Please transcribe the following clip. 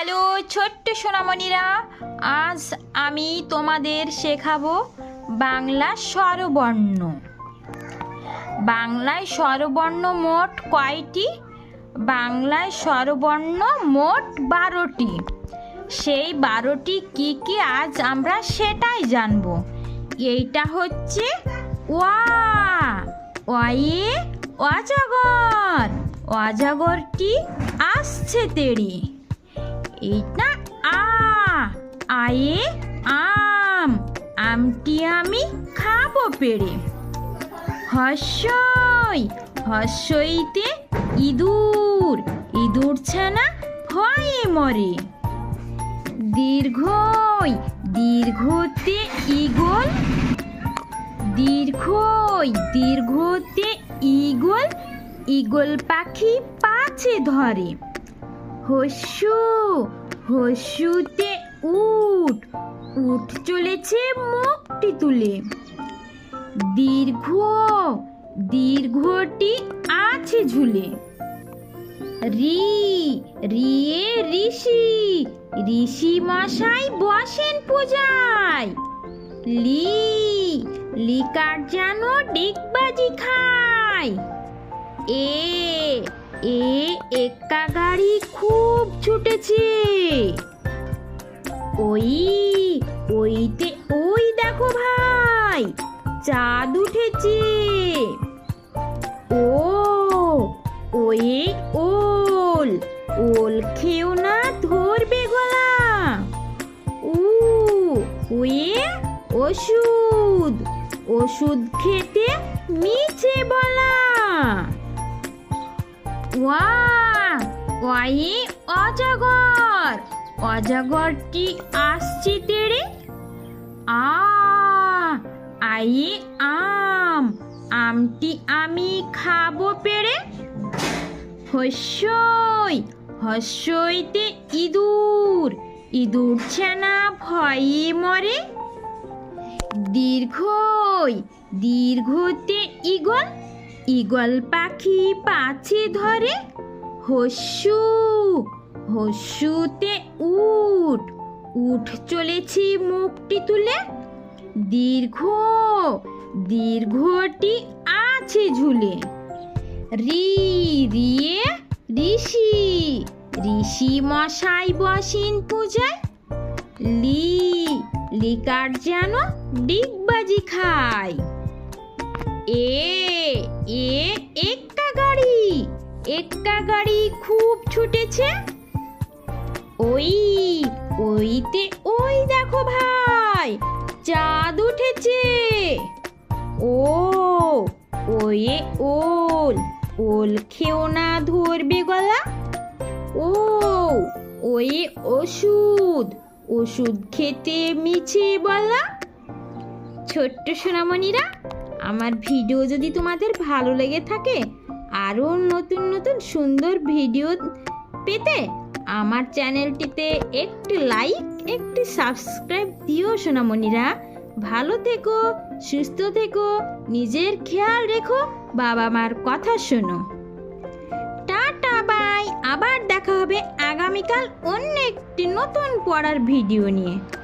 Hello ছোট্ট সোনামণিরা, আজ আমি তোমাদের শেখাবো বাংলা স্বরবর্ণ। বাংলায় স্বরবর্ণ মোট কয়টি? বাংলায় স্বরবর্ণ মোট 12টি। সেই 12টি কি কি আজ আমরা সেটাই জানবো। এইটা হচ্ছে ওয়া, অয়ে অজগর, অজগরটি আসছে তেড়ে। এইটা আ, আয়ে আম, আমটি আমি খাবো পেড়ে। হর্ষই, হর্ষইতে ইঁদুর, ইঁদুর ছানা ভয়ে মরে। দীর্ঘই, দীর্ঘতে ঈগল, দীর্ঘই দীর্ঘতে ঈগল, ঈগল পাখি পাছে ধরে। হস্যু, হস্যুতে উট, উট চলেছে মুখটি তুলে। দীর্ঘ, দীর্ঘটি আছে ঝুলে। রি, রিয়ে ঋষি, ঋষি মশাই বসেন পূজায়। লি, লিকার যেন ডিগবাজি খায়। এ, এক্কা গাড়ি খুব ছুটেছে। ওই, ওইতে ওই দেখো ভাই চাঁদ উঠেছে। ও, ওয়ে ওল, ওল খেও না ধরবে গলা। উ, ওয়ে ওষুধ, ওষুধ খেতে মিছে বলা। ওয়া, ওয়ে অজগর, অজগরটি আসছে তেড়ে। আ, আয়ে আম, আমটি আমি খাবো পেড়ে। হস্যই, হস্যইতে ইঁদুর, ইঁদুর ছানা ভয়ে মরে। দীর্ঘই, দীর্ঘতে ঈগল, ঈগল পাখি পাছে ধরে। হস্যু, হস্যুতে উট, উট চলেছে মুখটি তুলে। দীর্ঘ, দীর্ঘটি আছে ঝুলে। রি, রিয়ে ঋষি, ঋষি মশাই বসেন পূজায়। লি, লিকার যেন ডিগবাজি খায়। এ, এক্কা গাড়ি, এক্কা গাড়ি খুব ছুটেছে। ওই, ওইতে ওই দেখো ভাই চাঁদ উঠেছে। ও, ওয়ে ওল, ওল খেও না ধরবে গলা। ও, ওয়ে ওষুধ, ওষুধ খেতে মিছে বলা। ছোট্ট সোনামণিরা, আমার ভিডিও যদি তোমাদের ভালো লেগে থাকে, আরও নতুন নতুন সুন্দর ভিডিও পেতে আমার চ্যানেলটিতে একটি লাইক, একটি সাবস্ক্রাইব দিও সোনামণিরা। ভালো থেকো, সুস্থ থেকো, নিজের খেয়াল রেখো, বাবা মার কথা শোনো। টাটা বাই, আবার দেখা হবে আগামীকাল অন্য একটি নতুন পড়ার ভিডিও নিয়ে।